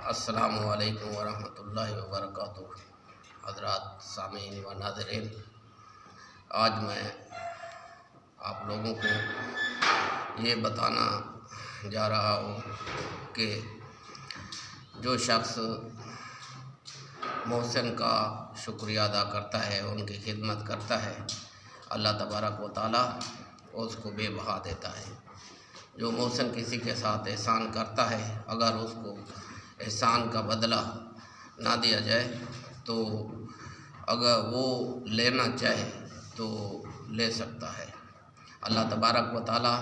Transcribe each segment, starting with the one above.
السلام علیکم ورحمۃ اللہ وبرکاتہ۔ حضرات سامعین و ناظرین، آج میں آپ لوگوں کو یہ بتانا جا رہا ہوں کہ جو شخص محسن کا شکریہ ادا کرتا ہے، ان کی خدمت کرتا ہے، اللہ تبارک و تعالیٰ اس کو بے بہا دیتا ہے۔ جو محسن کسی کے ساتھ احسان کرتا ہے، اگر اس کو احسان کا بدلہ نہ دیا جائے تو اگر وہ لینا چاہے تو لے سکتا ہے۔ اللہ تبارک و تعالیٰ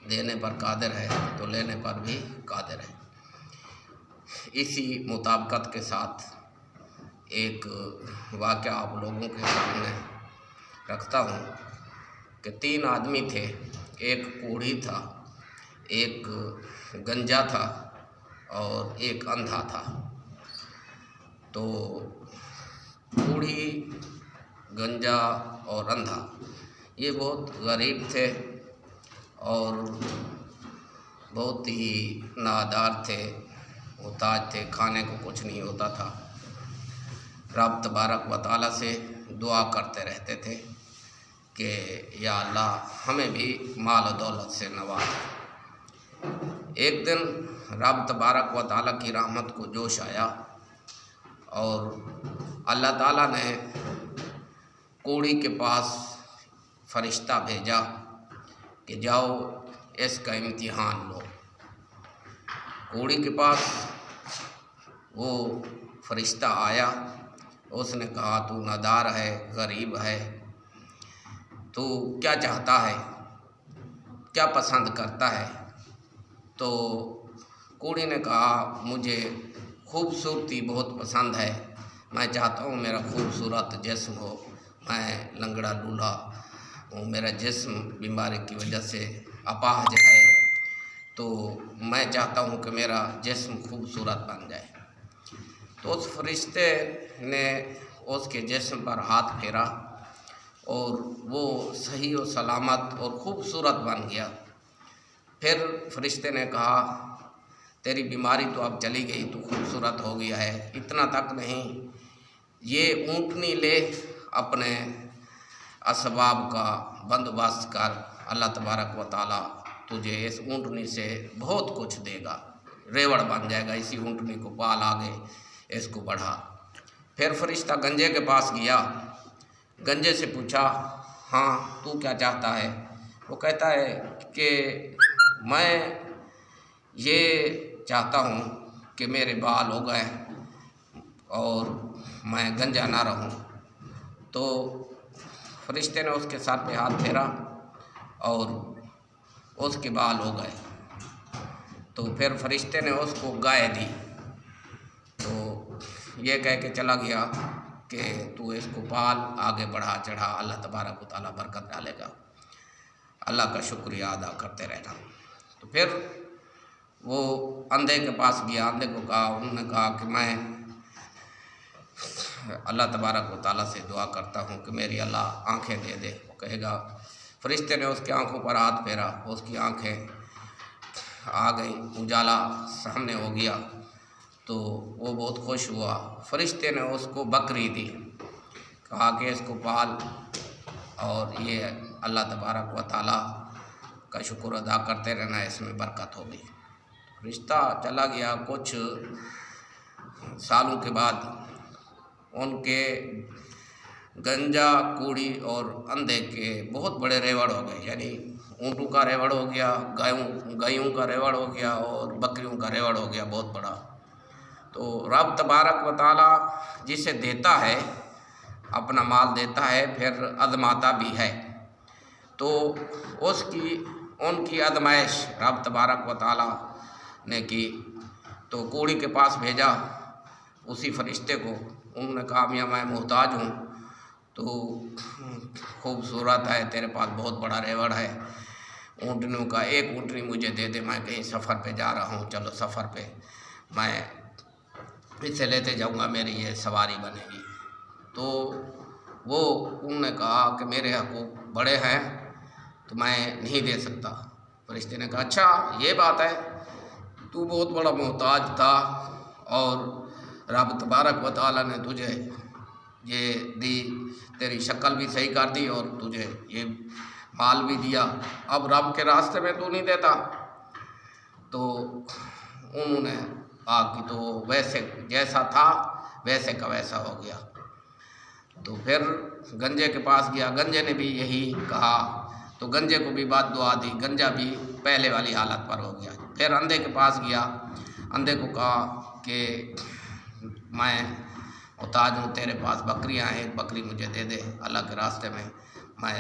دینے پر قادر ہے تو لینے پر بھی قادر ہے۔ اسی مطابقت کے ساتھ ایک واقعہ آپ لوگوں کے سامنے رکھتا ہوں کہ 3 آدمی تھے، ایک کوڑھی تھا، ایک گنجا تھا اور ایک اندھا تھا۔ تو کوڑھی، گنجا اور اندھا یہ بہت غریب تھے اور بہت ہی نادار تھے، محتاج تھے، کھانے کو کچھ نہیں ہوتا تھا۔ رب تبارک و تعالیٰ سے دعا کرتے رہتے تھے کہ یا اللہ ہمیں بھی مال و دولت سے نواز۔ ایک دن رب تبارک و تعالیٰ کی رحمت کو جوش آیا اور اللہ تعالیٰ نے کوڑھی کے پاس فرشتہ بھیجا کہ جاؤ اس کا امتحان لو۔ کوڑھی کے پاس وہ فرشتہ آیا، اس نے کہا تو نادار ہے، غریب ہے، تو کیا چاہتا ہے، کیا پسند کرتا ہے؟ تو کوڑھی نے کہا مجھے خوبصورتی بہت پسند ہے، میں چاہتا ہوں میرا خوبصورت جسم ہو، میں لنگڑا لولہا ہوں، میرا جسم بیماری کی وجہ سے اپاہج ہے، تو میں چاہتا ہوں کہ میرا جسم خوبصورت بن جائے۔ تو اس فرشتے نے اس کے جسم پر ہاتھ پھیرا اور وہ صحیح و سلامت اور خوبصورت بن گیا۔ پھر فرشتے نے کہا تیری بیماری تو اب چلی گئی، تو خوبصورت ہو گیا ہے، اتنا تک نہیں، یہ اونٹنی لے، اپنے اسباب کا بندوبست کر، اللہ تبارک و تعالیٰ تجھے اس اونٹنی سے بہت کچھ دے گا، ریوڑ بن جائے گا، اسی اونٹنی کو پال، آگے اس کو بڑھا۔ پھر فرشتہ گنجے کے پاس گیا، گنجے سے پوچھا ہاں تو کیا چاہتا ہے؟ وہ کہتا ہے کہ میں یہ چاہتا ہوں کہ میرے بال ہو گئے اور میں گنجا نہ رہوں۔ تو فرشتے نے اس کے سر پہ ہاتھ پھیرا اور اس کے بال ہو گئے۔ تو پھر فرشتے نے اس کو گائے دی، تو یہ کہہ کے چلا گیا کہ تو اس کو پال، آگے بڑھا چڑھا، اللہ تبارک و تعالیٰ برکت ڈالے گا۔ اللہ کا شکریہ ادا کرتے رہنا۔ تو پھر وہ اندھے کے پاس گیا، اندھے کو کہا، انہوں نے کہا کہ میں اللہ تبارک و تعالیٰ سے دعا کرتا ہوں کہ میری اللہ آنکھیں دے دے۔ وہ کہے گا، فرشتے نے اس کی آنکھوں پر ہاتھ پھیرا، اس کی آنکھیں آ گئیں، اجالا سامنے ہو گیا، تو وہ بہت خوش ہوا۔ فرشتے نے اس کو بکری دی، کہا کہ اس کو پال اور یہ اللہ تبارک و تعالیٰ کا شکر ادا کرتے رہنا، اس میں برکت ہوگی۔ رشتہ چلا گیا۔ کچھ سالوں کے بعد ان کے گنجا، کوڑھی اور اندھے کے بہت بڑے ریوڑ ہو گئے، یعنی اونٹوں کا ریوڑ ہو گیا، گایوں کا ریوڑ ہو گیا اور بکریوں کا ریوڑ ہو گیا بہت بڑا۔ تو رب تبارک و تعالیٰ جسے دیتا ہے، اپنا مال دیتا ہے، پھر آزماتا بھی ہے۔ تو ان کی آزمائش رب تبارک و تعالیٰ نے کی، تو کوڑھی کے پاس بھیجا اسی فرشتے کو۔ انہوں نے کہا میاں میں محتاج ہوں، تو خوبصورت ہے، تیرے پاس بہت بڑا ریوڑ ہے، اونٹنیوں کا ایک اونٹنی مجھے دے دے، میں کہیں سفر پہ جا رہا ہوں، چلو سفر پہ میں اسے لیتے جاؤں گا، میری یہ سواری بنے گی۔ تو انہوں نے کہا کہ میرے حقوق بڑے ہیں تو میں نہیں دے سکتا۔ فرشتے نے کہا اچھا یہ بات ہے، تو بہت بڑا محتاج تھا اور رب تبارک و تعالیٰ نے تجھے یہ دی، تیری شکل بھی صحیح کر دی اور تجھے یہ مال بھی دیا، اب رب کے راستے میں تو نہیں دیتا۔ تو انہوں نے کہ تو ویسے جیسا تھا ویسے کا ویسا ہو گیا۔ تو پھر گنجے کے پاس گیا، گنجے نے بھی یہی کہا، تو گنجے کو بھی بات دعا دی، گنجا بھی پہلے والی حالت پر ہو گیا۔ پھر اندھے کے پاس گیا، اندھے کو کہا کہ میں محتاج ہوں، تیرے پاس بکریاں ہیں، ایک بکری مجھے دے دے، اللہ کے راستے میں میں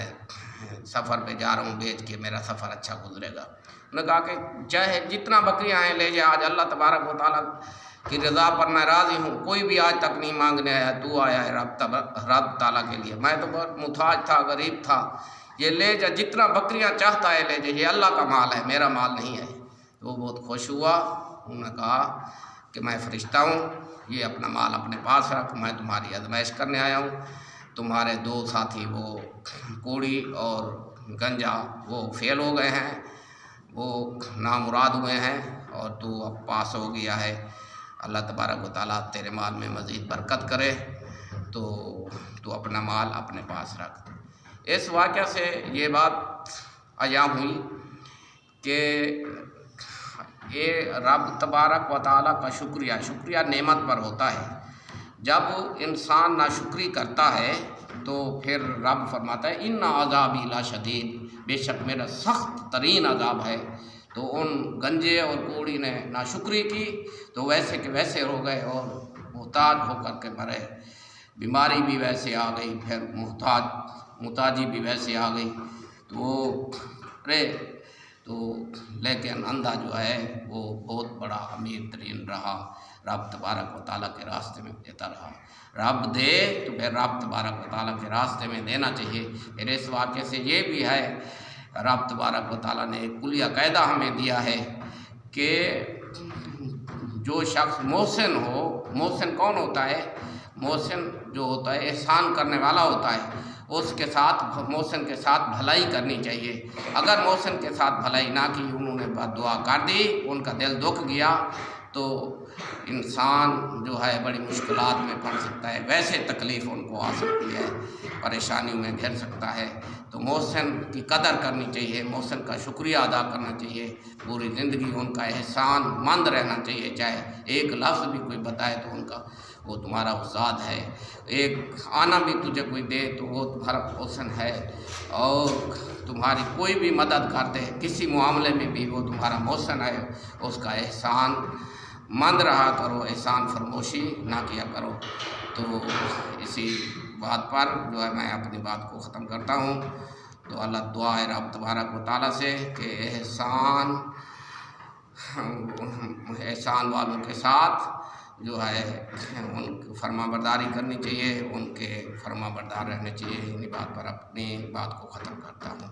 سفر پہ جا رہا ہوں، بیچ کے میرا سفر اچھا گزرے گا۔ انہوں نے کہا کہ چاہے جتنا بکریاں ہیں لے جا، آج اللہ تبارک و تعالیٰ کی رضا پر میں راضی ہوں، کوئی بھی آج تک نہیں مانگنے آیا، تو آیا ہے رب تعالیٰ کے لیے، میں تو بہت محتاج تھا، غریب تھا، یہ لے جا، جتنا بکریاں چاہتا ہے لے جا، یہ اللہ کا مال ہے، میرا مال نہیں ہے۔ تو وہ بہت خوش ہوا، انہوں نے کہا کہ میں فرشتہ ہوں، یہ اپنا مال اپنے پاس رکھ، میں تمہاری آزمائش کرنے آیا ہوں، تمہارے دو ساتھی وہ کوڑی اور گنجا وہ فیل ہو گئے ہیں، وہ نامراد ہوئے ہیں، اور تو اب پاس ہو گیا ہے، اللہ تبارک و تعالیٰ تیرے مال میں مزید برکت کرے، تو اپنا مال اپنے پاس رکھ۔ اس واقعہ سے یہ بات عیاں ہوئی کہ یہ رب تبارک و تعالیٰ کا شکریہ نعمت پر ہوتا ہے۔ جب انسان ناشکری کرتا ہے تو پھر رب فرماتا ہے ان عذابی لشدید، بے شک میرا سخت ترین عذاب ہے۔ تو ان گنجے اور کوڑی نے ناشکری کی تو ویسے کے ویسے ہو گئے اور محتاج ہو کر کے مرے، بیماری بھی ویسے آ گئی، پھر محتاجی بھی ویسے آ گئی، تو لیکن اندھا جو ہے وہ بہت بڑا امیر ترین رہا، رب تبارک و تعالیٰ کے راستے میں دیتا رہا۔ رب دے تو پھر رب تبارک و تعالیٰ کے راستے میں دینا چاہیے۔ پھر اس واقعے سے یہ بھی ہے، رب تبارک و تعالیٰ نے ایک کلیہ قاعدہ ہمیں دیا ہے کہ جو شخص محسن ہو، محسن کون ہوتا ہے؟ محسن جو ہوتا ہے احسان کرنے والا ہوتا ہے، اس کے ساتھ محسن کے ساتھ بھلائی کرنی چاہیے۔ اگر محسن کے ساتھ بھلائی نہ کی، انہوں نے بد دعا کر دی، ان کا دل دکھ گیا، تو انسان جو ہے بڑی مشکلات میں پڑ سکتا ہے، ویسے تکلیف ان کو آ سکتی ہے، پریشانیوں میں گھر سکتا ہے۔ تو محسن کی قدر کرنی چاہیے، محسن کا شکریہ ادا کرنا چاہیے، پوری زندگی ان کا احسان مند رہنا چاہیے، چاہے ایک لفظ بھی کوئی بتائے تو ان کا وہ تمہارا استاد ہے، ایک آنا بھی تجھے کوئی دے تو وہ تمہارا محسن ہے، اور تمہاری کوئی بھی مدد کر دے کسی معاملے میں بھی وہ تمہارا محسن ہے، اس کا احسان مند رہا کرو، احسان فرموشی نہ کیا کرو۔ تو اسی بات پر جو ہے میں اپنی بات کو ختم کرتا ہوں۔ تو اللہ دعا ہے رب تبارک و تعالیٰ سے کہ احسان والوں کے ساتھ جو ہے ان کی فرما برداری کرنی چاہیے، ان کے فرما بردار رہنے چاہیے۔ انہی بات پر اپنی بات کو ختم کرتا ہوں۔